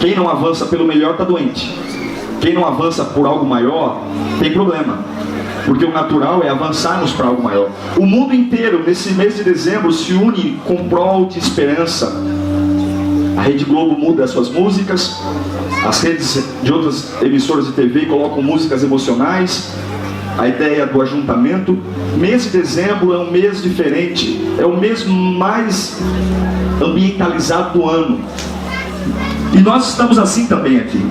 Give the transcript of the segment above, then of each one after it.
Quem não avança pelo melhor está doente. Quem não avança por algo maior tem problema, porque o natural é avançarmos para algo maior. O mundo inteiro, nesse mês de dezembro, se une com prol de esperança. A Rede Globo muda as suas músicas, as redes de outras emissoras de TV colocam músicas emocionais. A ideia do ajuntamento. Mês de dezembro é um mês diferente, é o mês mais ambientalizado do ano. E nós estamos assim também aqui.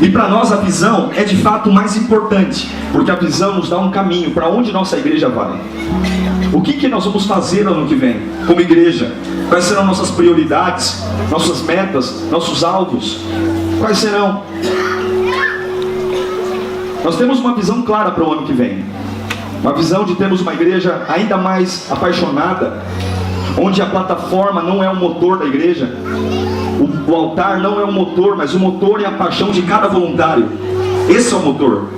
E para nós a visão é de fato mais importante, porque a visão nos dá um caminho para onde nossa igreja vai. O que nós vamos fazer ano que vem como igreja? Quais serão nossas prioridades, nossas metas, nossos alvos? Quais serão? Nós temos uma visão clara para o ano que vem. Uma visão de termos uma igreja ainda mais apaixonada, onde a plataforma não é o motor da igreja. O altar não é o motor, mas o motor é a paixão de cada voluntário. Esse é o motor.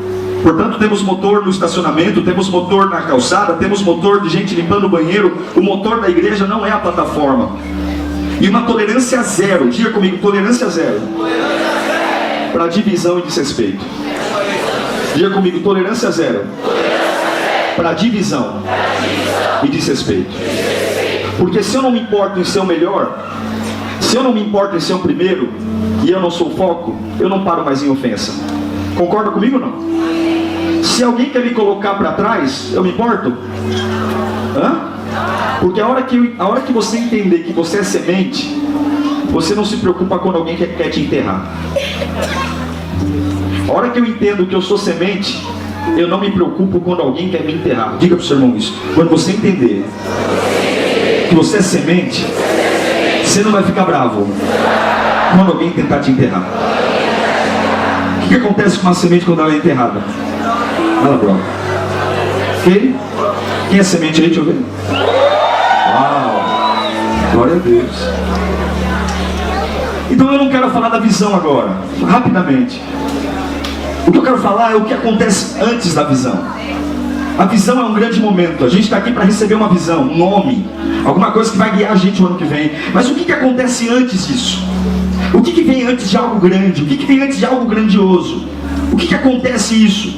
Portanto, temos motor no estacionamento, temos motor na calçada, temos motor de gente limpando o banheiro. O motor da igreja não é a plataforma. E uma tolerância zero, diga comigo, tolerância zero, para divisão e desrespeito. Diga comigo, tolerância zero, para divisão e desrespeito. Porque se eu não me importo em ser o melhor, se eu não me importo em ser o primeiro, e eu não sou o foco, eu não paro mais em ofensa. Concorda comigo ou não? Se alguém quer me colocar para trás, eu me importo? Hã? Porque a hora que você entender que você é semente, você não se preocupa quando alguém quer te enterrar. A hora que eu entendo que eu sou semente, eu não me preocupo quando alguém quer me enterrar. Diga para o seu irmão isso. Quando você entender que você é semente, você não vai ficar bravo quando alguém tentar te enterrar. O que acontece com uma semente quando ela é enterrada? Ela brota. Ok? Quem é semente aí? Deixa eu ver. Uau! Glória a Deus. Então eu não quero falar da visão agora, rapidamente. O que eu quero falar é o que acontece antes da visão. A visão é um grande momento. A gente está aqui para receber uma visão, um nome, alguma coisa que vai guiar a gente no ano que vem. Mas o que acontece antes disso? O que vem antes de algo grande? O que vem antes de algo grandioso? O que acontece isso?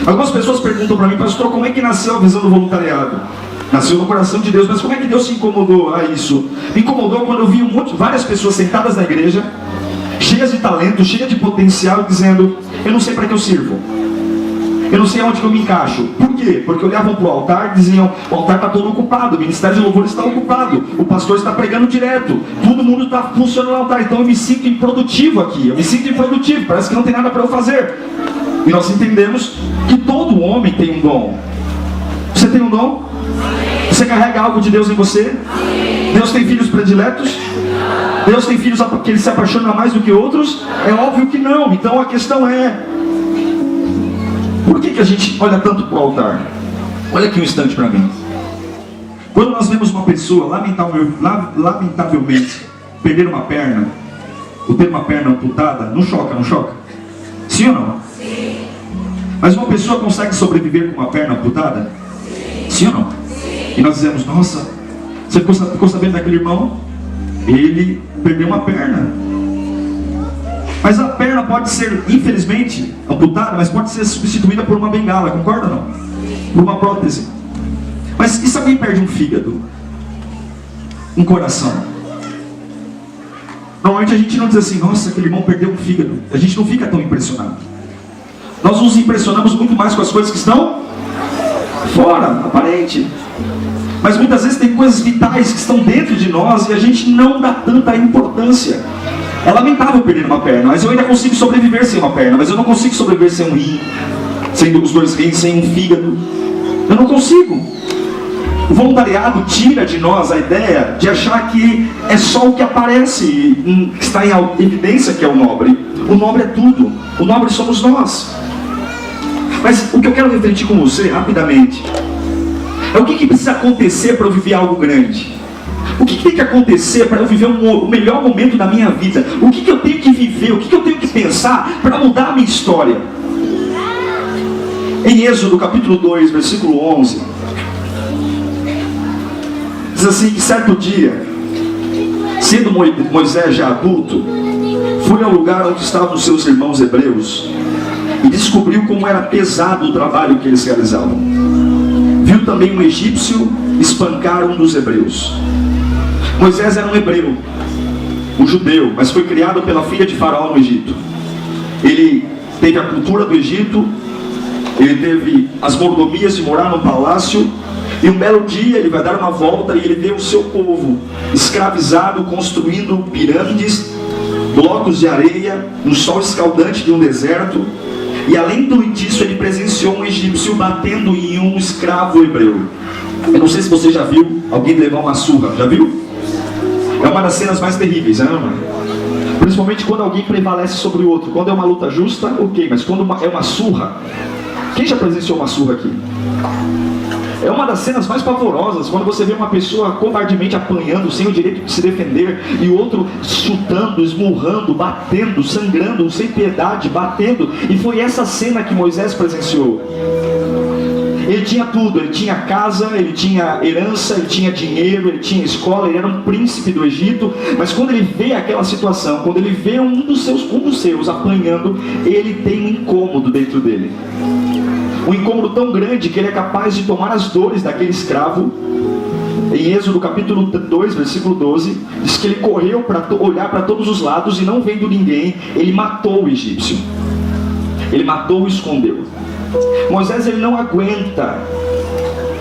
Algumas pessoas perguntam para mim, pastor, como é que nasceu a visão do voluntariado? Nasceu no coração de Deus, mas como é que Deus se incomodou a isso? Me incomodou quando eu vi várias pessoas sentadas na igreja, cheias de talento, cheias de potencial, dizendo, eu não sei para que eu sirvo. Eu não sei aonde que eu me encaixo. Por quê? Porque olhavam para o altar e diziam, o altar está todo ocupado, o ministério de louvor está ocupado, o pastor está pregando direto, todo mundo está funcionando no altar, então eu me sinto improdutivo aqui, eu me sinto improdutivo, parece que não tem nada para eu fazer. E nós entendemos que todo homem tem um dom. Você tem um dom? Você carrega algo de Deus em você? Deus tem filhos prediletos? Deus tem filhos que ele se apaixona mais do que outros? É óbvio que não. Então a questão é, por que a gente olha tanto para o altar? Olha aqui um instante para mim. Quando nós vemos uma pessoa lamentavelmente perder uma perna, ou ter uma perna amputada, não choca, não choca? Sim ou não? Sim. Mas uma pessoa consegue sobreviver com uma perna amputada? Sim ou não? Sim. E nós dizemos, nossa, você ficou sabendo daquele irmão? Ele perdeu uma perna. Mas a perna pode ser, infelizmente, amputada, mas pode ser substituída por uma bengala, concorda ou não? Por uma prótese. Mas e se alguém perde um fígado? Um coração? Normalmente a gente não diz assim, nossa, aquele irmão perdeu um fígado. A gente não fica tão impressionado. Nós nos impressionamos muito mais com as coisas que estão fora, aparente. Mas muitas vezes tem coisas vitais que estão dentro de nós e a gente não dá tanta importância. É lamentável perder uma perna, mas eu ainda consigo sobreviver sem uma perna. Mas eu não consigo sobreviver sem um rim, sem os dois rins, sem um fígado. Eu não consigo. O voluntariado tira de nós a ideia de achar que é só o que aparece, que está em evidência que é o nobre. O nobre é tudo. O nobre somos nós. Mas o que eu quero refletir com você, rapidamente, é o que precisa acontecer para eu viver algo grande. O que tem que acontecer para eu viver o melhor momento da minha vida? O que eu tenho que viver? O que eu tenho que pensar para mudar a minha história? Em Êxodo capítulo 2, versículo 11, diz assim, que certo dia Sendo Moisés já adulto, foi ao lugar onde estavam os seus irmãos hebreus e descobriu como era pesado o trabalho que eles realizavam. Viu também um egípcio espancar um dos hebreus. Moisés era um hebreu, um judeu, mas foi criado pela filha de Faraó no Egito. Ele teve a cultura do Egito, ele teve as mordomias de morar no palácio, e um belo dia ele vai dar uma volta e ele vê o seu povo escravizado, construindo pirâmides, blocos de areia, no sol escaldante de um deserto. E além disso, ele presenciou um egípcio batendo em um escravo hebreu. Eu não sei se você já viu alguém levar uma surra, já viu? É uma das cenas mais terríveis, né, mano? Principalmente quando alguém prevalece sobre o outro. Quando é uma luta justa, ok, mas quando é uma surra... Quem já presenciou uma surra aqui? É uma das cenas mais pavorosas, quando você vê uma pessoa covardemente apanhando, sem o direito de se defender, e o outro chutando, esmurrando, batendo, sangrando, sem piedade, batendo. E foi essa cena que Moisés presenciou. Ele tinha tudo, ele tinha casa, ele tinha herança, ele tinha dinheiro, ele tinha escola, ele era um príncipe do Egito. Mas quando ele vê aquela situação, quando ele vê um dos seus apanhando, ele tem um incômodo dentro dele. Um incômodo tão grande que ele é capaz de tomar as dores daquele escravo. Em Êxodo capítulo 2, versículo 12, diz que ele correu para olhar para todos os lados e não vendo ninguém, ele matou o egípcio. Ele matou e escondeu. Moisés, ele não aguenta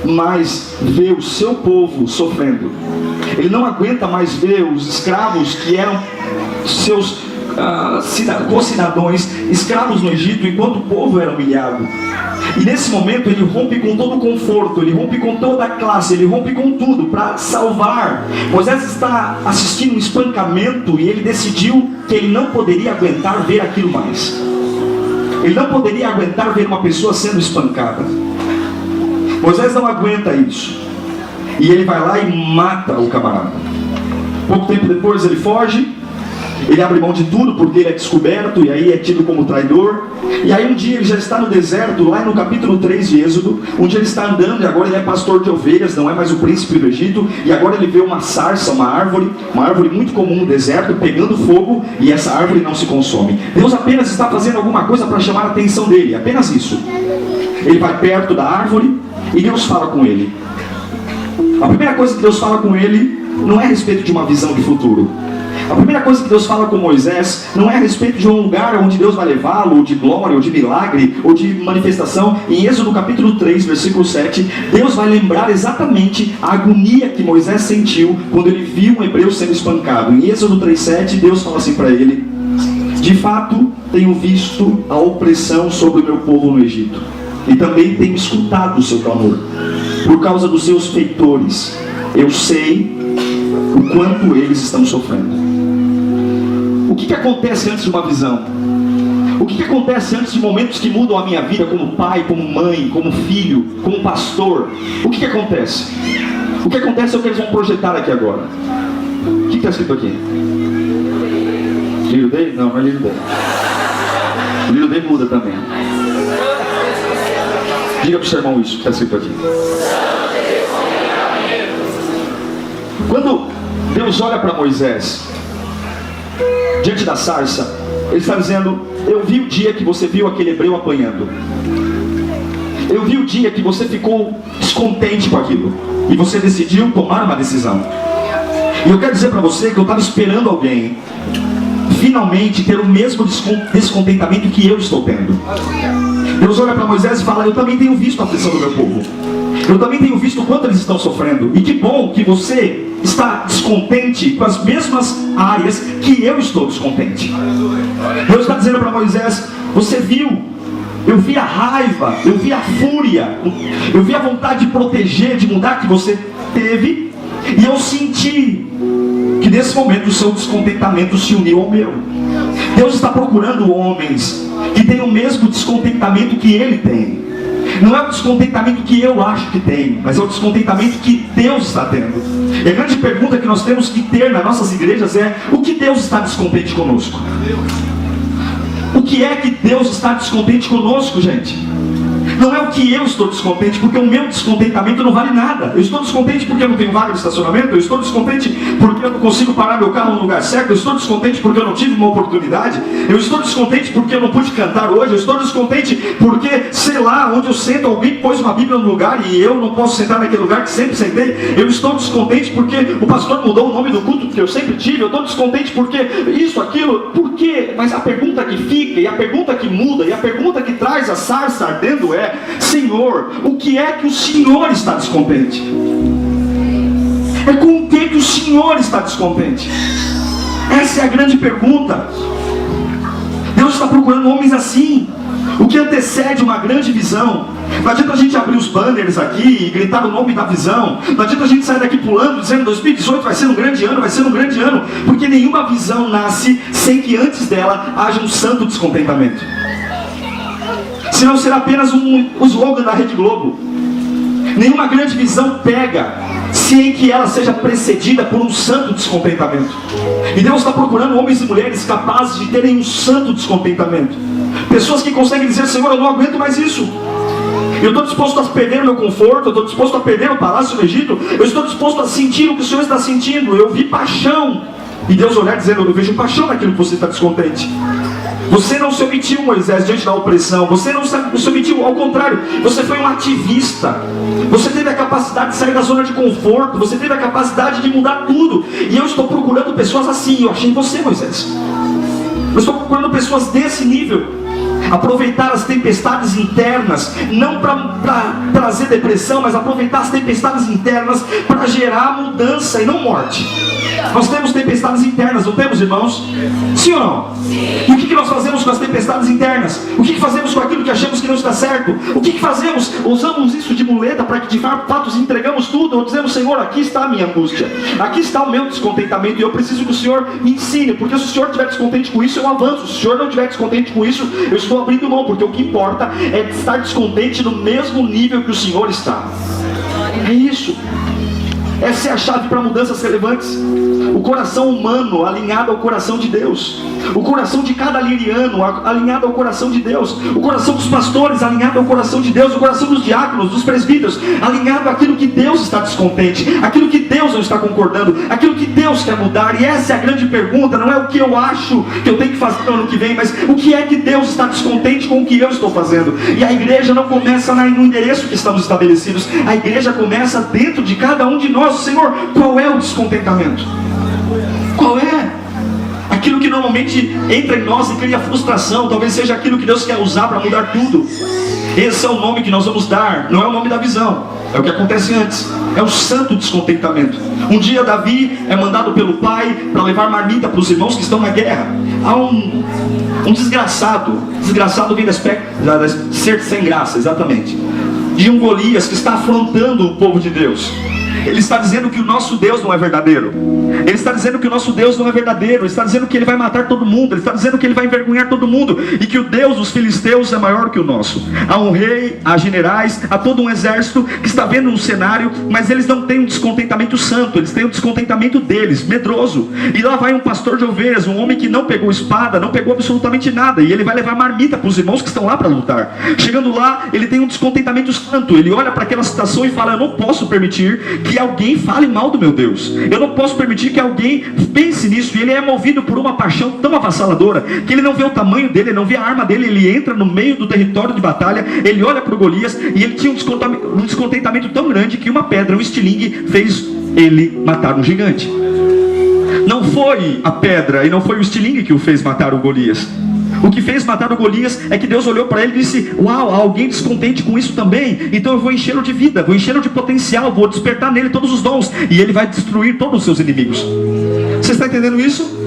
mais ver o seu povo sofrendo. Ele não aguenta mais ver os escravos que eram seus co-cidadãos, escravos no Egito, enquanto o povo era humilhado. E nesse momento ele rompe com todo o conforto, ele rompe com toda a classe, ele rompe com tudo para salvar. Moisés está assistindo um espancamento e ele decidiu que ele não poderia aguentar ver aquilo mais. Ele não poderia aguentar ver uma pessoa sendo espancada. Moisés não aguenta isso. E ele vai lá e mata o camarada. Pouco tempo depois ele foge. Ele abre mão de tudo porque ele é descoberto e aí é tido como traidor. E aí um dia ele já está no deserto, lá no capítulo 3 de Êxodo. Um dia ele está andando e agora ele é pastor de ovelhas, não é mais o príncipe do Egito. E agora ele vê uma sarça, uma árvore muito comum no deserto, pegando fogo, e essa árvore não se consome. Deus apenas está fazendo alguma coisa para chamar a atenção dele, apenas isso. Ele vai perto da árvore e Deus fala com ele. A primeira coisa que Deus fala com ele não é a respeito de uma visão de futuro. A primeira coisa que Deus fala com Moisés não é a respeito de um lugar onde Deus vai levá-lo, ou de glória, ou de milagre, ou de manifestação. Em Êxodo capítulo 3, versículo 7, Deus vai lembrar exatamente a agonia que Moisés sentiu quando ele viu um hebreu sendo espancado. Em Êxodo 3,7, Deus fala assim para ele: de fato, tenho visto a opressão sobre o meu povo no Egito, e também tenho escutado o seu clamor. Por causa dos seus feitores, eu sei o quanto eles estão sofrendo. O que acontece antes de uma visão? O que acontece antes de momentos que mudam a minha vida como pai, como mãe, como filho, como pastor? O que acontece? O que acontece é o que eles vão projetar aqui agora. O que está escrito aqui? Little Day? Não, não é Little Day. Little Day muda também. Diga para o seu irmão isso que está escrito aqui. Quando Deus olha para Moisés diante da sarça, ele está dizendo: eu vi o dia que você viu aquele hebreu apanhando. Eu vi o dia que você ficou descontente com aquilo e você decidiu tomar uma decisão. E eu quero dizer para você que eu estava esperando alguém finalmente ter o mesmo descontentamento que eu estou tendo. Deus olha para Moisés e fala: eu também tenho visto a aflição do meu povo. Eu também tenho visto o quanto eles estão sofrendo. E que bom que você está descontente com as mesmas áreas que eu estou descontente. Deus está dizendo para Moisés: você viu, eu vi a raiva, eu vi a fúria, eu vi a vontade de proteger, de mudar que você teve, e eu senti que nesse momento o seu descontentamento se uniu ao meu. Deus está procurando homens que têm o mesmo descontentamento que ele tem. Não é o descontentamento que eu acho que tem, mas é o descontentamento que Deus está tendo. E a grande pergunta que nós temos que ter nas nossas igrejas é: o que Deus está descontente conosco? O que é que Deus está descontente conosco, gente? Não é o que eu estou descontente, porque o meu descontentamento não vale nada. Eu estou descontente porque eu não tenho vaga de estacionamento. Eu estou descontente porque eu não consigo parar meu carro no lugar certo. Eu estou descontente porque eu não tive uma oportunidade. Eu estou descontente porque eu não pude cantar hoje. Eu estou descontente porque, sei lá, onde eu sento, alguém pôs uma Bíblia no lugar e eu não posso sentar naquele lugar que sempre sentei. Eu estou descontente porque o pastor mudou o nome do culto que eu sempre tive. Eu estou descontente porque isso, aquilo. Por quê? Mas a pergunta que fica, e a pergunta que muda, e a pergunta que traz a sarça ardendo é: Senhor, o que é que o Senhor está descontente? É com o que o Senhor está descontente? Essa é a grande pergunta. Deus está procurando homens assim. O que antecede uma grande visão? Não adianta a gente abrir os banners aqui e gritar o nome da visão. Não adianta a gente sair daqui pulando, dizendo 2018 vai ser um grande ano, vai ser um grande ano. Porque nenhuma visão nasce sem que antes dela haja um santo descontentamento. Senão será apenas um slogan da Rede Globo. Nenhuma grande visão pega sem que ela seja precedida por um santo descontentamento. E Deus está procurando homens e mulheres capazes de terem um santo descontentamento. Pessoas que conseguem dizer: Senhor, eu não aguento mais isso. Eu estou disposto a perder o meu conforto, eu estou disposto a perder o palácio no Egito, eu estou disposto a sentir o que o Senhor está sentindo. Eu vi paixão. E Deus olhar dizendo: eu vejo paixão naquilo que você está descontente. Você não se omitiu, Moisés, diante da opressão. Você não se omitiu, ao contrário, você foi um ativista. Você teve a capacidade de sair da zona de conforto. Você teve a capacidade de mudar tudo. E eu estou procurando pessoas assim. Eu achei você, Moisés. Eu estou procurando pessoas desse nível. Aproveitar as tempestades internas, não para trazer depressão, mas aproveitar as tempestades internas para gerar mudança e não morte. Nós temos tempestades internas, não temos, irmãos? Sim ou não? E o que nós fazemos com as tempestades internas? O que fazemos com aquilo que achamos que não está certo? O que fazemos? Usamos isso de muleta para que de fato entregamos tudo, ou dizemos: Senhor, aqui está a minha angústia, aqui está o meu descontentamento, e eu preciso que o Senhor me ensine, porque se o Senhor estiver descontente com isso, eu avanço. Se o Senhor não estiver descontente com isso, eu estou abrindo mão, porque o que importa é estar descontente no mesmo nível que o Senhor está. É isso. Essa é a chave para mudanças relevantes. O coração humano alinhado ao coração de Deus. O coração de cada liriano alinhado ao coração de Deus. O coração dos pastores alinhado ao coração de Deus. O coração dos diáconos, dos presbíteros, alinhado àquilo que Deus está descontente, aquilo que Deus não está concordando, aquilo que Deus quer mudar. E essa é a grande pergunta. Não é o que eu acho que eu tenho que fazer no ano que vem, mas o que é que Deus está descontente com o que eu estou fazendo. E a igreja não começa no endereço que estamos estabelecidos. A igreja começa dentro de cada um de nós. Senhor, qual é o descontentamento? Qual é? Aquilo que normalmente entra em nós e cria frustração, talvez seja aquilo que Deus quer usar para mudar tudo. Esse é o nome que nós vamos dar, não é o nome da visão, é o que acontece antes, é o santo descontentamento. Um dia Davi é mandado pelo pai para levar marmita para os irmãos que estão na guerra. Há um desgraçado vem do aspecto de ser sem graça, exatamente, de um Golias que está afrontando o povo de Deus. Ele está dizendo que o nosso Deus não é verdadeiro. Ele está dizendo que o nosso Deus não é verdadeiro. Ele está dizendo que ele vai matar todo mundo. Ele está dizendo que ele vai envergonhar todo mundo. E que o Deus dos filisteus é maior que o nosso. Há um rei, há generais, há todo um exército que está vendo um cenário, mas eles não têm um descontentamento santo. Eles têm um descontentamento deles, medroso. E lá vai um pastor de ovelhas, um homem que não pegou espada, não pegou absolutamente nada. E ele vai levar marmita para os irmãos que estão lá para lutar. Chegando lá, ele tem um descontentamento santo. Ele olha para aquela situação e fala: eu não posso permitir que alguém fale mal do meu Deus. Eu não posso permitir que alguém pense nisso. E ele é movido por uma paixão tão avassaladora que ele não vê o tamanho dele, ele não vê a arma dele. Ele entra no meio do território de batalha, ele olha para o Golias e ele tinha um descontentamento tão grande que uma pedra, um estilingue, fez ele matar um gigante. Não foi a pedra e não foi o estilingue que o fez matar o Golias. O que fez matar o Golias é que Deus olhou para ele e disse: uau, há alguém descontente com isso também, então eu vou enchê-lo de vida, vou enchê-lo de potencial, vou despertar nele todos os dons, e ele vai destruir todos os seus inimigos. Você está entendendo isso?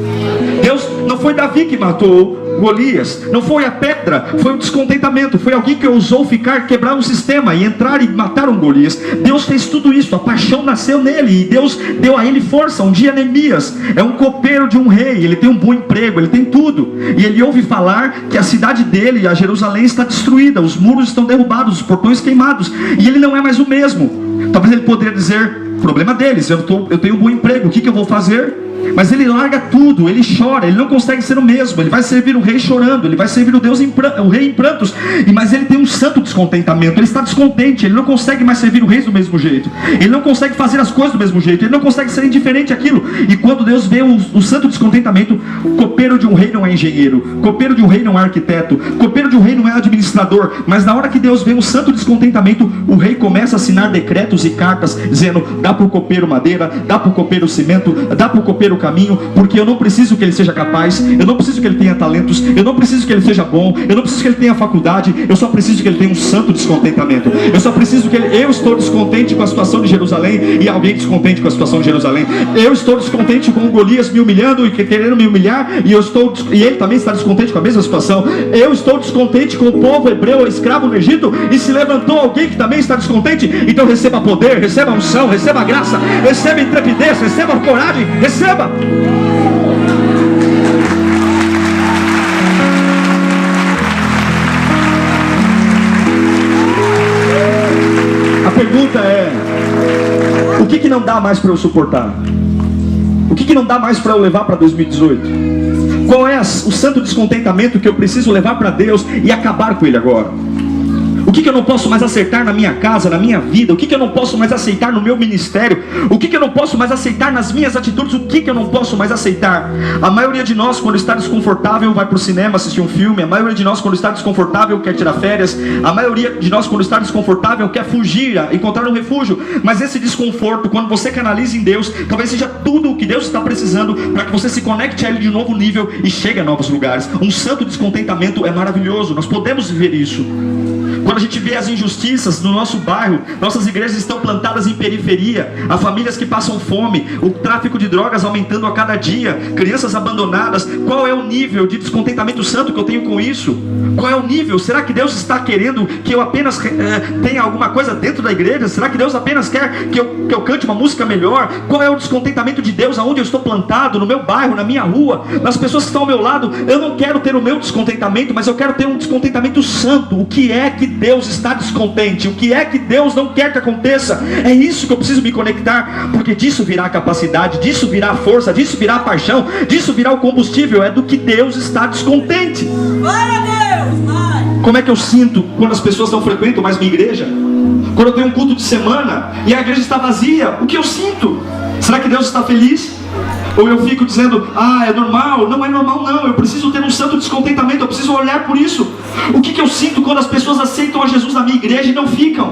Deus, não foi Davi que matou Golias, não foi a pedra, foi o descontentamento, foi alguém que ousou quebrar um sistema e entrar e matar um Golias. Deus fez tudo isso, a paixão nasceu nele, e Deus deu a ele força. Um dia Neemias é um copeiro de um rei, ele tem um bom emprego, ele tem tudo, e ele ouve falar que a cidade dele, a Jerusalém, está destruída, os muros estão derrubados, os portões queimados, e ele não é mais o mesmo. Talvez ele poderia dizer: problema deles, eu tenho um bom emprego, o que eu vou fazer? Mas ele larga tudo, ele chora, ele não consegue ser o mesmo. Ele vai servir o rei rei chorando, ele vai servir o rei em prantos, mas ele tem um santo descontentamento. Ele está descontente, ele não consegue mais servir o rei do mesmo jeito, ele não consegue fazer as coisas do mesmo jeito, ele não consegue ser indiferente àquilo. E quando Deus vê o santo descontentamento, o copeiro de um rei não é engenheiro, copeiro de um rei não é arquiteto, copeiro de um rei não é administrador, mas na hora que Deus vê um santo descontentamento, o rei começa a assinar decretos e cartas dizendo: dá para o copeiro madeira, dá para o copeiro cimento, dá para o copeiro caminho, porque eu não preciso que ele seja capaz, eu não preciso que ele tenha talentos, eu não preciso que ele seja bom, eu não preciso que ele tenha faculdade, eu só preciso que ele tenha um santo descontentamento. Eu só preciso que eu estou descontente com a situação de Jerusalém e alguém descontente com a situação de Jerusalém. Eu estou descontente com o Golias me humilhando e querendo me humilhar, e ele também está descontente com a mesma situação. Eu estou descontente com o povo hebreu escravo no Egito, e se levantou alguém que também está descontente. Então receba poder, receba unção, receba graça, receba intrepidez, receba coragem, receba. A pergunta é: o que não dá mais para eu suportar? O que não dá mais para eu levar para 2018? Qual é o santo descontentamento que eu preciso levar para Deus e acabar com ele agora? O que eu não posso mais aceitar na minha casa, na minha vida? O que eu não posso mais aceitar no meu ministério? O que eu não posso mais aceitar nas minhas atitudes? O que eu não posso mais aceitar? A maioria de nós, quando está desconfortável, vai para o cinema assistir um filme. A maioria de nós, quando está desconfortável, quer tirar férias. A maioria de nós, quando está desconfortável, quer fugir, encontrar um refúgio. Mas esse desconforto, quando você canaliza em Deus, talvez seja tudo o que Deus está precisando para que você se conecte a Ele de novo nível e chegue a novos lugares. Um santo descontentamento é maravilhoso. Nós podemos viver isso. Quando a gente vê as injustiças no nosso bairro, nossas igrejas estão plantadas em periferia, há famílias que passam fome, o tráfico de drogas aumentando a cada dia, crianças abandonadas. Qual é o nível de descontentamento santo que eu tenho com isso? Qual é o nível? Será que Deus está querendo que eu apenas tenha alguma coisa dentro da igreja? Será que Deus apenas quer que eu cante uma música melhor? Qual é o descontentamento de Deus aonde eu estou plantado, no meu bairro, na minha rua, nas pessoas que estão ao meu lado? Eu não quero ter o meu descontentamento, mas eu quero ter um descontentamento santo. O que é que Deus está descontente? O que é que Deus não quer que aconteça? É isso que eu preciso me conectar, porque disso virá a capacidade, disso virá a força, disso virá a paixão, disso virá o combustível. É do que Deus está descontente. Glória a Deus, vai. Como é que eu sinto quando as pessoas não frequentam mais minha igreja? Quando eu tenho um culto de semana e a igreja está vazia, o que eu sinto? Será que Deus está feliz? Ou eu fico dizendo: ah, é normal? Não é normal não, eu preciso ter um santo descontentamento, eu preciso olhar por isso. O que eu sinto quando as pessoas aceitam a Jesus na minha igreja e não ficam?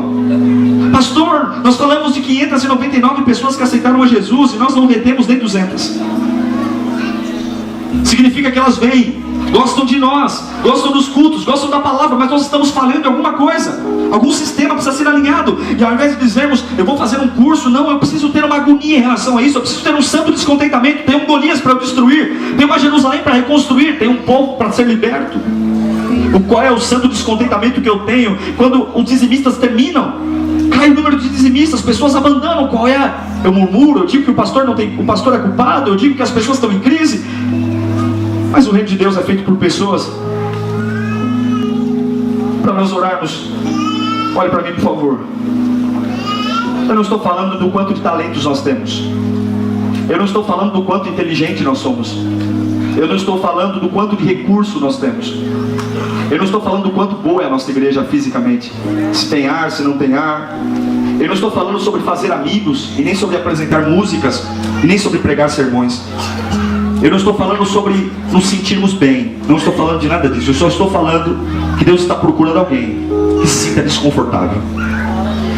Pastor, nós falamos de 599 pessoas que aceitaram a Jesus e nós não retemos nem 200. Significa que elas vêm, gostam de nós, gostam dos cultos, gostam da palavra, mas nós estamos falhando em alguma coisa. Algum sistema precisa ser alinhado. E ao invés de dizermos: eu vou fazer um curso, não, eu preciso ter uma agonia em relação a isso. Eu preciso ter um santo descontentamento. Tem um Golias para eu destruir, tem uma Jerusalém para reconstruir, tem um povo para ser liberto. Qual é o santo descontentamento que eu tenho quando os dizimistas terminam? Cai o número de dizimistas, as pessoas abandonam. Qual é? Eu murmuro, eu digo que o pastor é culpado, eu digo que as pessoas estão em crise. Mas o reino de Deus é feito por pessoas. Para nós orarmos, olhe para mim, por favor. Eu não estou falando do quanto de talentos nós temos. Eu não estou falando do quanto inteligente nós somos. Eu não estou falando do quanto de recurso nós temos. Eu não estou falando do quanto boa é a nossa igreja fisicamente, se tem ar, se não tem ar. Eu não estou falando sobre fazer amigos, e nem sobre apresentar músicas, e nem sobre pregar sermões. Eu não estou falando sobre nos sentirmos bem. Não estou falando de nada disso. Eu só estou falando que Deus está procurando alguém que se sinta desconfortável.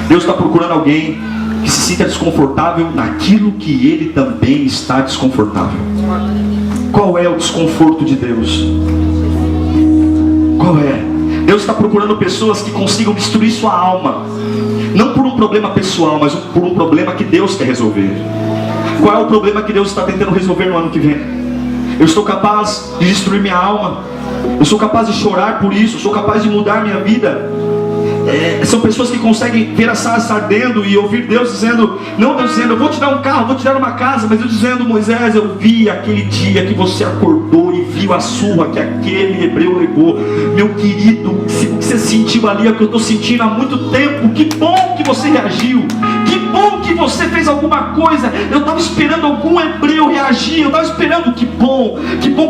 Deus está procurando alguém que se sinta desconfortável naquilo que Ele também está desconfortável. Qual é o desconforto de Deus? Qual é? Deus está procurando pessoas que consigam destruir sua alma. Não por um problema pessoal, mas por um problema que Deus quer resolver. Qual é o problema que Deus está tentando resolver no ano que vem? Eu estou capaz de destruir minha alma. Eu sou capaz de chorar por isso. Eu sou capaz de mudar minha vida. São pessoas que conseguem ver a sarça ardendo e ouvir Deus dizendo, não Deus dizendo: eu vou te dar um carro, vou te dar uma casa, mas Deus dizendo: Moisés, eu vi aquele dia que você acordou e viu a surra que aquele hebreu levou. Meu querido, o que você sentiu ali é o que eu estou sentindo há muito tempo. Que bom que você reagiu. Que bom que você fez alguma coisa. Eu estava esperando algum hebreu reagir. Eu estava esperando, que bom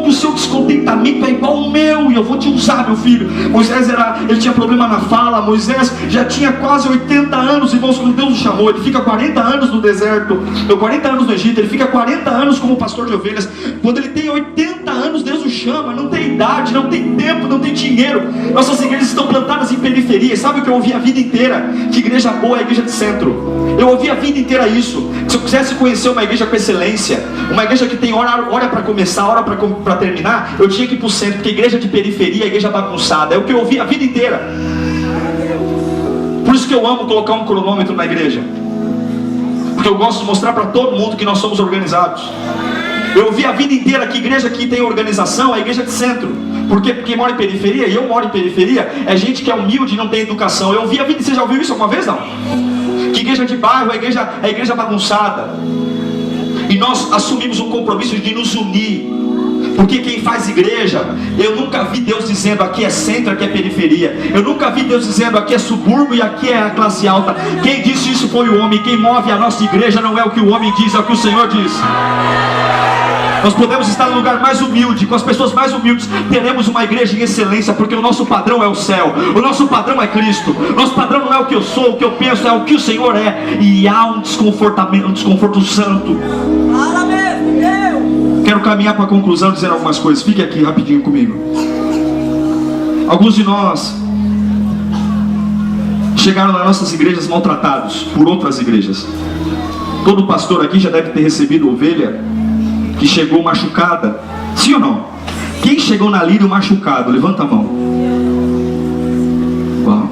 que o seu descontentamento é igual ao meu, e eu vou te usar, meu filho. Moisés ele tinha problema na fala. Moisés já tinha quase 80 anos, irmãos, quando Deus o chamou. Ele fica 40 anos no deserto, 40 anos no Egito, ele fica 40 anos como pastor de ovelhas. Quando ele tem 80 anos, Deus o chama. Não tem idade, não tem tempo, não tem dinheiro. Nossas igrejas estão plantadas em periferia. Sabe o que eu ouvi a vida inteira? Que igreja boa é a igreja de centro. Eu ouvi a vida inteira isso. Se eu quisesse conhecer uma igreja com excelência, uma igreja que tem hora para começar, hora para terminar, eu tinha que ir para o centro, porque igreja de periferia é igreja bagunçada. É o que eu ouvi a vida inteira. Por isso que eu amo colocar um cronômetro na igreja, porque eu gosto de mostrar para todo mundo que nós somos organizados. Eu ouvi a vida inteira que igreja que tem organização é a igreja de centro. Porque quem mora em periferia, e eu moro em periferia, é gente que é humilde e não tem educação. Eu ouvi a vida. Você já ouviu isso alguma vez? Não? Que igreja de bairro é a igreja bagunçada. E nós assumimos um compromisso de nos unir. Porque quem faz igreja, eu nunca vi Deus dizendo aqui é centro, aqui é periferia. Eu nunca vi Deus dizendo aqui é subúrbio e aqui é a classe alta. Quem disse isso foi o homem. Quem move a nossa igreja não é o que o homem diz, é o que o Senhor diz. Nós podemos estar no lugar mais humilde, com as pessoas mais humildes. Teremos uma igreja em excelência, porque o nosso padrão é o céu. O nosso padrão é Cristo. O nosso padrão não é o que eu sou, o que eu penso, é o que o Senhor é. E há um desconforto santo. Fala mesmo, Deus. Quero caminhar para a conclusão, dizer algumas coisas. Fique aqui rapidinho comigo. Alguns de nós chegaram nas nossas igrejas maltratados por outras igrejas. Todo pastor aqui já deve ter recebido ovelha que chegou machucada. Sim ou não? Quem chegou na lírio machucado? Levanta a mão. Uau.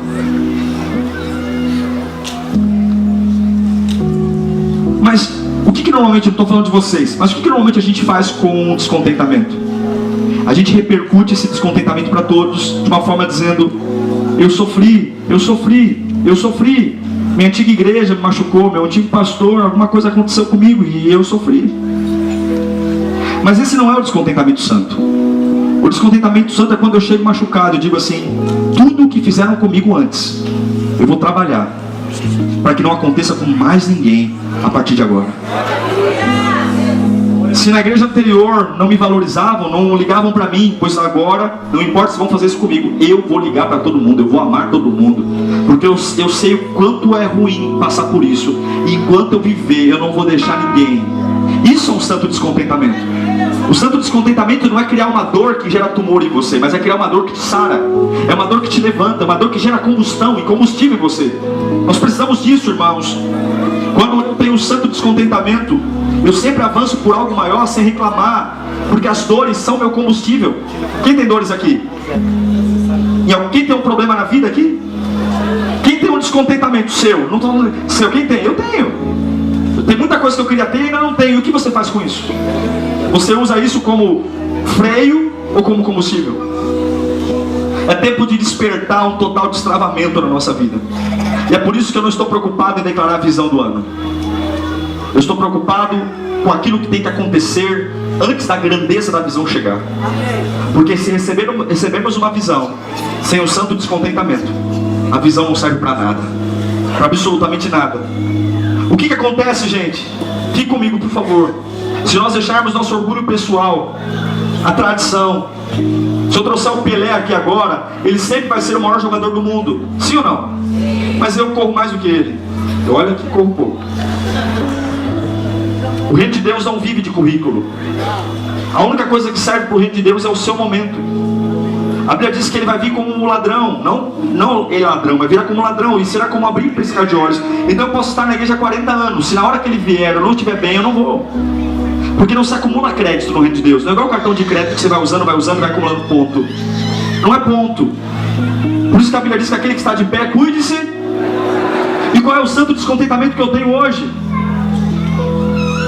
Mas o que normalmente, eu estou falando de vocês, mas o que normalmente a gente faz com o descontentamento? A gente repercute esse descontentamento para todos de uma forma dizendo: eu sofri, minha antiga igreja me machucou, meu antigo pastor, alguma coisa aconteceu comigo e eu sofri. Mas esse não é o descontentamento santo. O descontentamento santo é quando eu chego machucado e digo assim: tudo o que fizeram comigo antes, eu vou trabalhar para que não aconteça com mais ninguém a partir de agora. Se na igreja anterior não me valorizavam, não ligavam para mim, pois agora, não importa se vão fazer isso comigo, eu vou ligar para todo mundo, eu vou amar todo mundo, porque eu sei o quanto é ruim passar por isso, e enquanto eu viver, eu não vou deixar ninguém. Isso é um santo descontentamento. O santo descontentamento não é criar uma dor que gera tumor em você, mas é criar uma dor que te sara, é uma dor que te levanta, é uma dor que gera combustão e combustível em você. Nós precisamos disso, irmãos. Quando eu tenho um santo descontentamento, eu sempre avanço por algo maior sem reclamar, porque as dores são meu combustível. Quem tem dores aqui? E alguém tem um problema na vida aqui? Quem tem um descontentamento seu? Não estou falando seu. Quem tem? Eu tenho. Tem muita coisa que eu queria ter e ainda não tenho. E o que você faz com isso? Você usa isso como freio ou como combustível? É tempo de despertar um total destravamento na nossa vida. E é por isso que eu não estou preocupado em declarar a visão do ano. Eu estou preocupado com aquilo que tem que acontecer antes da grandeza da visão chegar. Porque se recebermos uma visão sem o santo descontentamento, a visão não serve para nada, para absolutamente nada. O que acontece, gente? Fique comigo, por favor. Se nós deixarmos nosso orgulho pessoal, a tradição, se eu trouxer o Pelé aqui agora, ele sempre vai ser o maior jogador do mundo. Sim ou não? Mas eu corro mais do que ele. Eu olho aqui e corro pouco. O reino de Deus não vive de currículo. A única coisa que serve para o reino de Deus é o seu momento. A Bíblia diz que ele vai vir como um ladrão. Não ele é ladrão, vai vir como um ladrão. E será como abrir e piscar de olhos. Então eu posso estar na igreja há 40 anos. Se na hora que ele vier eu não estiver bem, eu não vou. Porque não se acumula crédito no reino de Deus. Não é igual o cartão de crédito que você vai usando, vai acumulando ponto. Não é ponto. Por isso que a Bíblia diz que aquele que está de pé, cuide-se. E qual é o santo descontentamento que eu tenho hoje?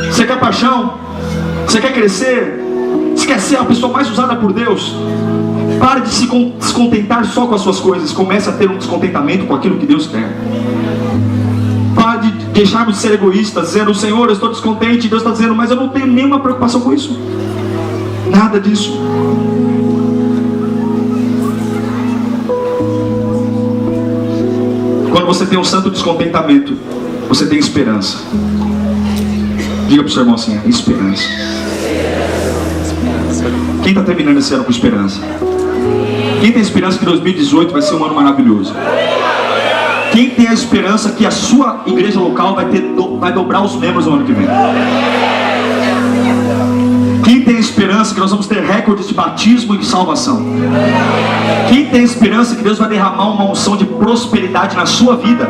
Você quer paixão? Você quer crescer? Você quer ser a pessoa mais usada por Deus? Pare de se descontentar só com as suas coisas. Comece a ter um descontentamento com aquilo que Deus quer. Pare de deixarmos de ser egoístas, dizendo: Senhor, eu estou descontente. E Deus está dizendo: mas eu não tenho nenhuma preocupação com isso. Nada disso. Quando você tem um santo descontentamento, você tem esperança. Diga para o seu irmão assim: esperança. Quem está terminando esse ano com esperança? Quem tem esperança que 2018 vai ser um ano maravilhoso? Quem tem a esperança que a sua igreja local vai dobrar os membros no ano que vem? Quem tem esperança que nós vamos ter recordes de batismo e de salvação? Quem tem esperança que Deus vai derramar uma unção de prosperidade na sua vida?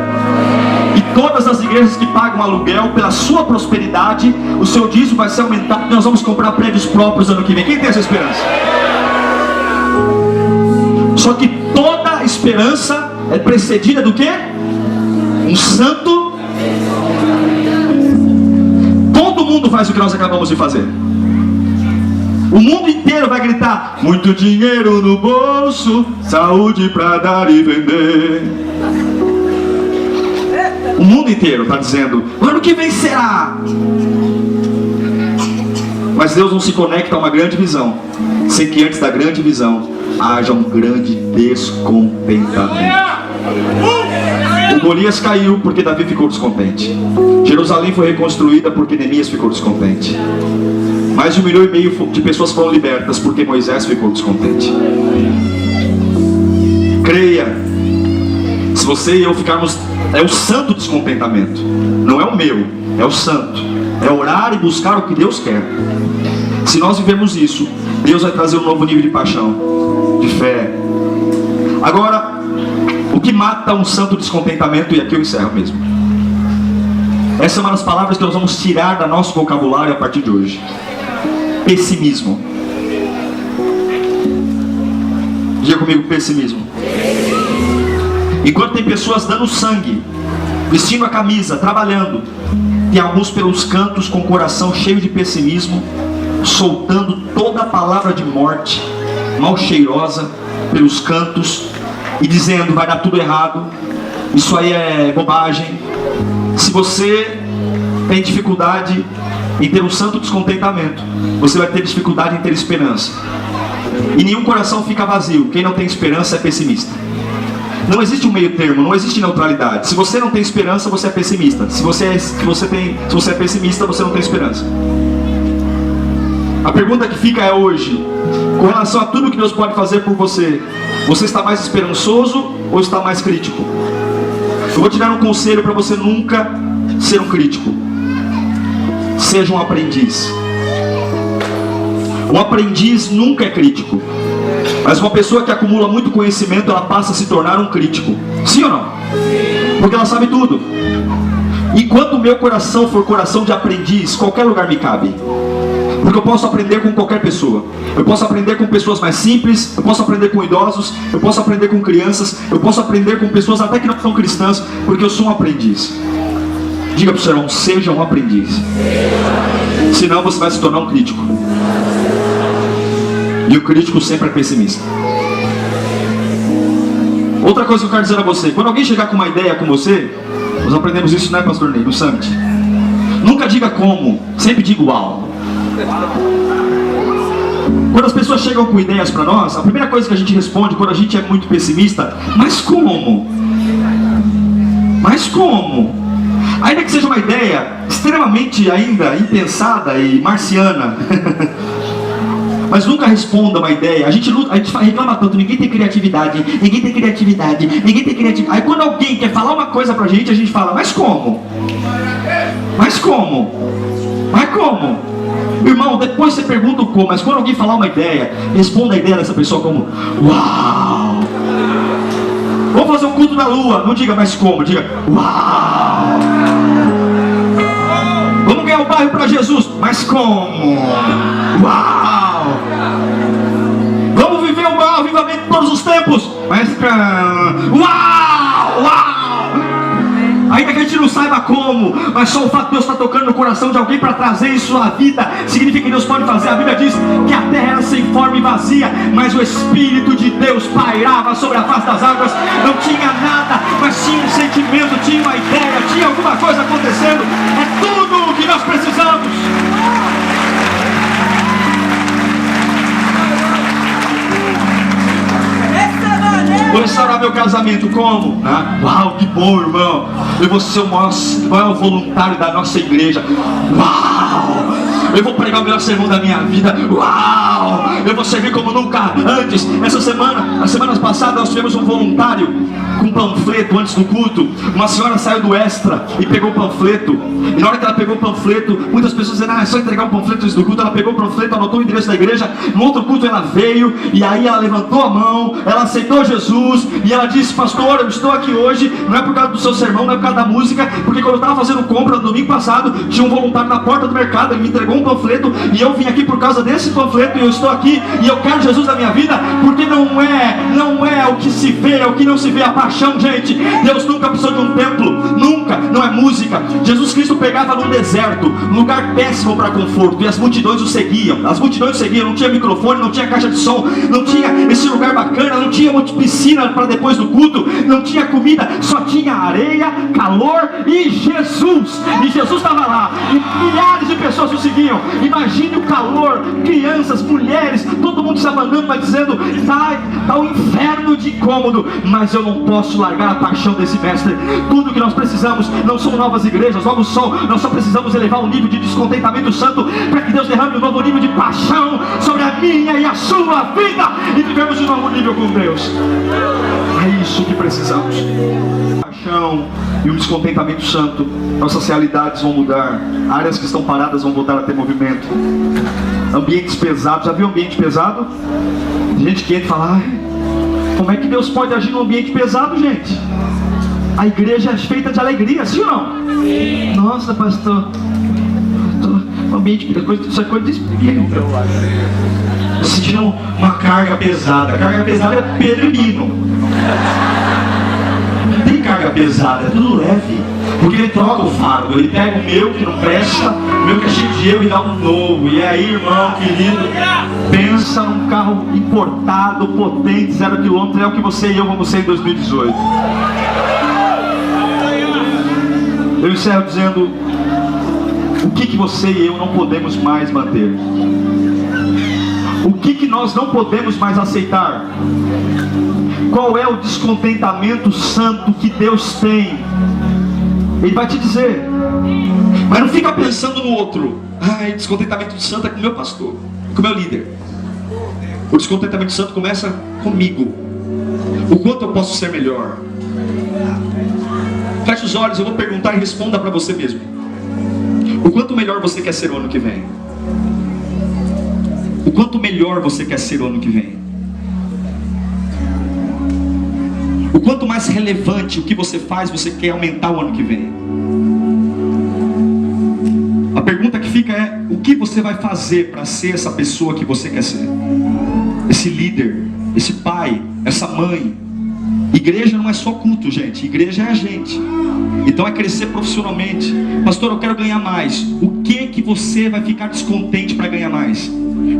E todas as igrejas que pagam aluguel, pela sua prosperidade, o seu dízimo vai ser aumentado e nós vamos comprar prédios próprios ano que vem. Quem tem essa esperança? Só que toda esperança é precedida do quê? Um santo. Todo mundo faz o que nós acabamos de fazer. O mundo inteiro vai gritar: muito dinheiro no bolso, saúde para dar e vender. O mundo inteiro está dizendo: ano que vem será. Mas Deus não se conecta a uma grande visão sem que antes da grande visão haja um grande descontentamento. O Golias caiu porque Davi ficou descontente. Jerusalém foi reconstruída porque Neemias ficou descontente. Mais de 1,5 milhão de pessoas foram libertas porque Moisés ficou descontente. Creia, se você e eu ficarmos... É o santo descontentamento, não é o meu, é o santo. É orar e buscar o que Deus quer. Se nós vivemos isso, Deus vai trazer um novo nível de paixão, de fé. Agora, o que mata um santo descontentamento, e aqui eu encerro mesmo. Essa é uma das palavras que nós vamos tirar do nosso vocabulário a partir de hoje: pessimismo. Diga comigo: pessimismo. Enquanto tem pessoas dando sangue, vestindo a camisa, trabalhando, tem alguns pelos cantos com o coração cheio de pessimismo, soltando toda a palavra de morte, mal cheirosa, pelos cantos, e dizendo: vai dar tudo errado, isso aí é bobagem. Se você tem dificuldade em ter um santo descontentamento, você vai ter dificuldade em ter esperança. E nenhum coração fica vazio. Quem não tem esperança é pessimista. Não existe um meio termo, não existe neutralidade. Se você não tem esperança, você é pessimista. Se você é pessimista, você não tem esperança. A pergunta que fica é hoje, com relação a tudo que Deus pode fazer por você, você está mais esperançoso ou está mais crítico? Eu vou te dar um conselho para você nunca ser um crítico. Seja um aprendiz. Um aprendiz nunca é crítico. Mas uma pessoa que acumula muito conhecimento, ela passa a se tornar um crítico. Sim ou não? Porque ela sabe tudo. E quando o meu coração for coração de aprendiz, qualquer lugar me cabe. Porque eu posso aprender com qualquer pessoa. Eu posso aprender com pessoas mais simples, eu posso aprender com idosos, eu posso aprender com crianças, eu posso aprender com pessoas até que não são cristãs, porque eu sou um aprendiz. Diga para o seu irmão: seja um aprendiz. Senão você vai se tornar um crítico. E o crítico sempre é pessimista. Outra coisa que eu quero dizer a você: quando alguém chegar com uma ideia com você, nós aprendemos isso, né, pastor Ney, no Summit. Nunca diga como, sempre diga uau. Quando as pessoas chegam com ideias para nós, a primeira coisa que a gente responde quando a gente é muito pessimista: mas como? Mas como? Ainda que seja uma ideia extremamente ainda impensada e marciana. Mas nunca responda uma ideia. A gente reclama tanto: ninguém tem criatividade, ninguém tem criatividade, ninguém tem criatividade. Aí quando alguém quer falar uma coisa pra gente, a gente fala: mas como? Mas como? Mas como? Irmão, depois você pergunta o como, mas quando alguém falar uma ideia, responda a ideia dessa pessoa como: uau! Vamos fazer um culto na lua. Não diga mais como, diga uau! Vamos ganhar o bairro para Jesus. Mas como? Uau! Vamos viver o maior avivamento de todos os tempos. Mas uau! Uau! Ainda que a gente não saiba como, mas só o fato de Deus estar tocando no coração de alguém para trazer isso à vida, significa que Deus pode fazer. A Bíblia diz que a terra era sem forma e vazia, mas o Espírito de Deus pairava sobre a face das águas. Não tinha nada, mas tinha um sentimento, tinha uma ideia, tinha alguma coisa acontecendo. É tudo o que nós precisamos. Por essa restaurar meu casamento. Como? Uau, que bom, irmão. Eu vou ser o maior voluntário da nossa igreja. Uau! Eu vou pregar o melhor sermão da minha vida. Uau! Eu vou servir como nunca antes. Essa semana, nas semanas passadas, nós tivemos um voluntário com um panfleto antes do culto. Uma senhora saiu do extra e pegou o panfleto. E na hora que ela pegou o panfleto, muitas pessoas dizendo, é só entregar um panfleto antes do culto. Ela pegou o panfleto, anotou o endereço da igreja. No outro culto ela veio, e aí ela levantou a mão, ela aceitou Jesus, e ela disse, pastor, eu estou aqui hoje, não é por causa do seu sermão, não é por causa da música, porque quando eu estava fazendo compra no domingo passado, tinha um voluntário na porta do mercado, ele me entregou um panfleto, e eu vim aqui por causa desse panfleto, e eu estou aqui, e eu quero Jesus na minha vida, porque não é o que se vê, é o que não se vê, a paixão, gente. Deus nunca precisou de um templo, nunca, não é música. Jesus Cristo pegava num deserto, um lugar péssimo para conforto, e as multidões o seguiam, não tinha microfone, não tinha caixa de som, não tinha esse lugar bacana, não tinha uma piscina para depois do culto, não tinha comida, só tinha areia, calor e Jesus. E Jesus estava lá, e milhares de pessoas o seguiam. Imagine o calor, crianças, mulheres, todo mundo se abanando, mas dizendo, tá um inferno de incômodo, mas eu não posso largar a paixão desse mestre. Tudo que nós precisamos não são novas igrejas, novo som, nós só precisamos elevar o nível de descontentamento santo, para que Deus derrame um novo nível de paixão sobre a minha e a sua vida, e vivemos um novo nível com Deus. É isso que precisamos. Paixão e um descontentamento santo. Nossas realidades vão mudar, áreas que estão paradas vão voltar a ter movimento. Ambientes pesados, já viu ambiente pesado? Gente que entra e fala, como é que Deus pode agir num ambiente pesado, gente? A igreja é feita de alegria, sim ou não? Sim. Nossa, pastor, o ambiente, isso é coisa de espírito. Estou sentindo uma carga pesada. A carga pesada é peregrino. Não tem carga pesada, é tudo leve. Porque ele troca o fardo, ele pega o meu que não presta, o meu que é cheio de erro, e dá um novo. E aí, irmão querido, pensa num carro importado, potente, 0 km, é o que você e eu vamos ser em 2018. Eu encerro dizendo, o que você e eu não podemos mais manter? O que nós não podemos mais aceitar? Qual é o descontentamento santo que Deus tem? Ele vai te dizer. Mas não fica pensando no outro. Descontentamento santo é com o meu pastor, com o meu líder. O descontentamento santo começa comigo. O quanto eu posso ser melhor? Feche os olhos, eu vou perguntar e responda para você mesmo. O quanto melhor você quer ser o ano que vem? O quanto melhor você quer ser o ano que vem? O quanto mais relevante o que você faz, você quer aumentar o ano que vem? A pergunta que fica é, o que você vai fazer para ser essa pessoa que você quer ser? Esse líder, esse pai, essa mãe. Igreja não é só culto, gente. Igreja é a gente. Então é crescer profissionalmente. Pastor, eu quero ganhar mais. O que você vai ficar descontente para ganhar mais?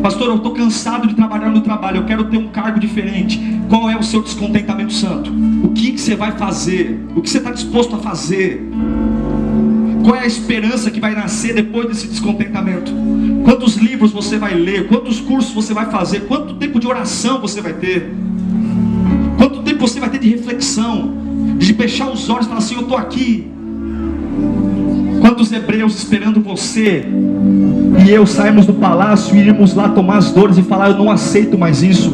Pastor, eu estou cansado de trabalhar no trabalho, eu quero ter um cargo diferente. Qual é o seu descontentamento santo? O que você vai fazer? O que você está disposto a fazer? Qual é a esperança que vai nascer depois desse descontentamento? Quantos livros você vai ler? Quantos cursos você vai fazer? Quanto tempo de oração você vai ter? Quanto tempo você vai ter de reflexão? De fechar os olhos e falar assim, eu estou aqui. Quantos hebreus esperando você e eu saímos do palácio e iríamos lá tomar as dores e falar, eu não aceito mais isso.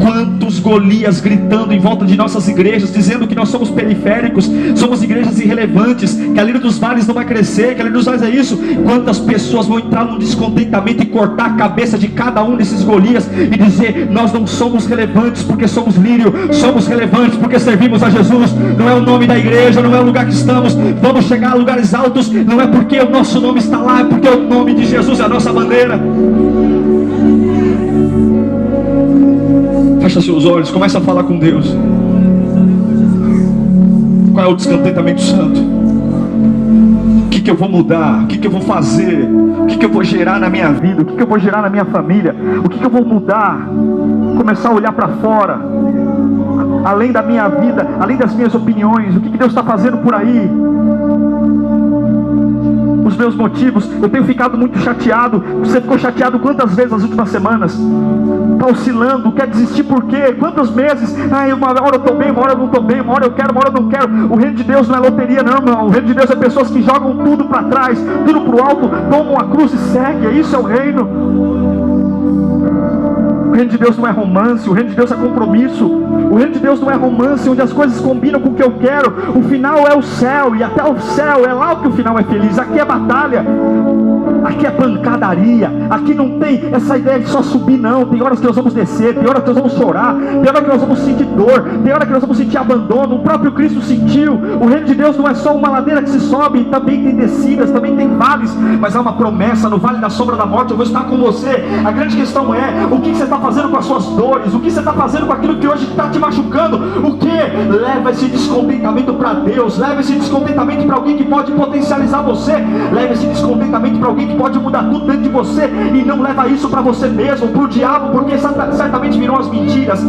Quantos Golias gritando em volta de nossas igrejas, dizendo que nós somos periféricos, somos igrejas irrelevantes, que a Lírio dos Vales não vai crescer, que a Lírio dos Vales é isso. Quantas pessoas vão entrar num descontentamento e cortar a cabeça de cada um desses Golias e dizer, nós não somos relevantes porque somos Lírio, somos relevantes porque servimos a Jesus. Não é o nome da igreja, não é o lugar que estamos, vamos chegar a lugares altos, não é porque o nosso nome está lá, é porque o nome de Jesus é a nossa bandeira. Fecha seus olhos, começa a falar com Deus. Qual é o descontentamento santo? O que eu vou mudar? O que eu vou fazer? O que eu vou gerar na minha vida? O que eu vou gerar na minha família? O que eu vou mudar? Começar a olhar para fora, além da minha vida, além das minhas opiniões. O que Deus está fazendo por aí? os meus motivos. Eu tenho ficado muito chateado. Você ficou chateado quantas vezes nas últimas semanas? Está oscilando, quer desistir por quê? Quantos meses? Uma hora eu estou bem, uma hora eu não estou bem, uma hora eu quero, uma hora eu não quero. O reino de Deus não é loteria não, irmão. O reino de Deus é pessoas que jogam tudo para trás, tudo para o alto, tomam a cruz e seguem. Isso é o reino. O reino de Deus não é romance, o reino de Deus é compromisso. O reino de Deus não é romance, onde as coisas combinam com o que eu quero. O final é o céu, e até o céu, é lá que o final é feliz. Aqui é batalha, aqui é pancadaria, aqui não tem essa ideia de só subir não. Tem horas que nós vamos descer, tem horas que nós vamos chorar, tem horas que nós vamos sentir dor, tem horas que nós vamos sentir abandono. O próprio Cristo sentiu. O reino de Deus não é só uma ladeira que se sobe, também tem descidas, também tem vales, mas há uma promessa: no vale da sombra da morte eu vou estar com você. A grande questão é, o que você está fazendo com as suas dores? O que você está fazendo com aquilo que hoje está te machucando? O que? Leva esse descontentamento para Deus, leva esse descontentamento para alguém que pode potencializar você, leva esse descontentamento para alguém que pode mudar tudo dentro de você, e não leva isso para você mesmo, para o diabo, porque certamente virão as mentiras,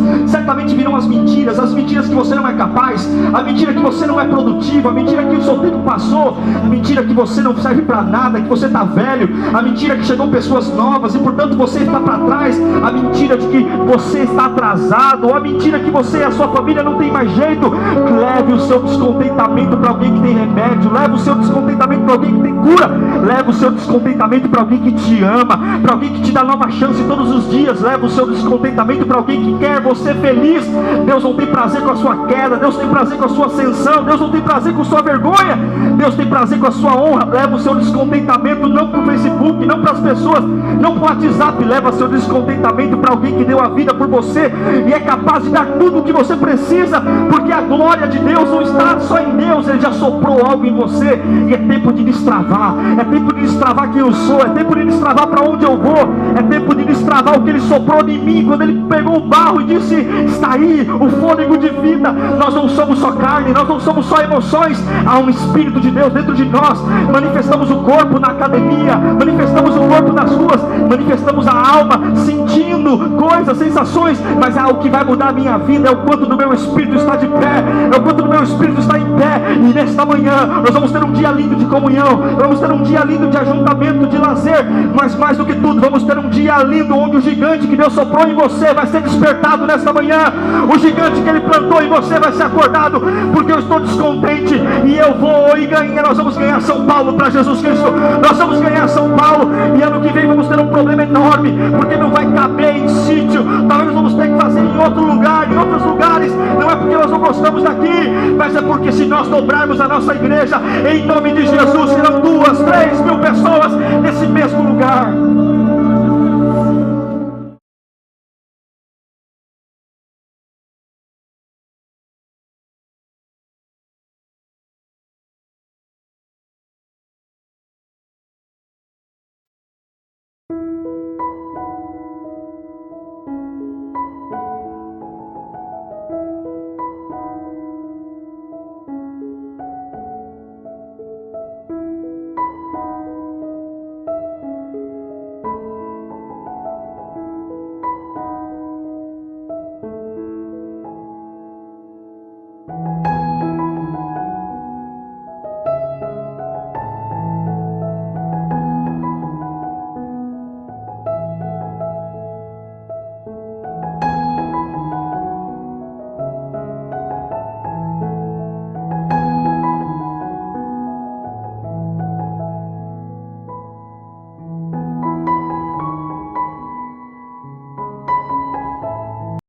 as mentiras que você não é capaz, a mentira que você não é produtivo, a mentira que o seu tempo passou, a mentira que você não serve para nada, que você está velho, a mentira que chegou pessoas novas e portanto você está para trás, a mentira de que você está atrasado, ou a mentira que você e a sua família não tem mais jeito. Leve o seu descontentamento para alguém que tem remédio, leve o seu descontentamento para alguém que tem cura, leve o seu descontentamento para alguém que te ama, para alguém que te dá nova chance todos os dias, leve o seu descontentamento para alguém que quer você feliz. Deus não tem prazer com a sua queda, Deus tem prazer com a sua ascensão, Deus não tem prazer com a sua vergonha, Deus tem prazer com a sua honra. Leva o seu descontentamento não para o Facebook, não para as pessoas, não para o WhatsApp, leva o seu descontentamento para alguém que deu a vida por você e é capaz de dar tudo o que você precisa, porque a glória de Deus não está só em Deus, Ele já soprou algo em você, e é tempo de destravar, é tempo de destravar quem eu sou, é tempo de destravar para onde eu vou, é tempo de destravar o que Ele soprou em mim, quando Ele pegou o barro e disse: está aí o fôlego de vida. Nós não somos só carne, nós não somos só emoções, há um Espírito de Deus dentro de nós. Manifestamos o corpo na academia, manifestamos o corpo nas ruas, manifestamos a alma sentindo coisas, sensações, mas o que vai mudar a minha vida é o quanto do meu espírito está de pé, é o quanto do meu espírito está em pé. E nesta manhã nós vamos ter um dia lindo de comunhão, vamos ter um dia lindo de ajuntamento, de lazer, mas mais do que tudo, vamos ter um dia lindo onde o gigante que Deus soprou em você vai ser despertado nesta manhã. O gigante que Ele plantou em você vai ser acordado, porque eu estou descontente e eu vou e ganhar. Nós vamos ganhar São Paulo para Jesus Cristo, nós vamos ganhar São Paulo, e ano que vem vamos ter um problema enorme, porque não vai caber em sítio, talvez nós vamos ter que fazer em outro lugar, em outros lugares. Não é porque nós não gostamos daqui, mas é porque se nós dobrarmos a nossa igreja, em nome de Jesus, serão 2, 3 mil pessoas nesse mesmo lugar.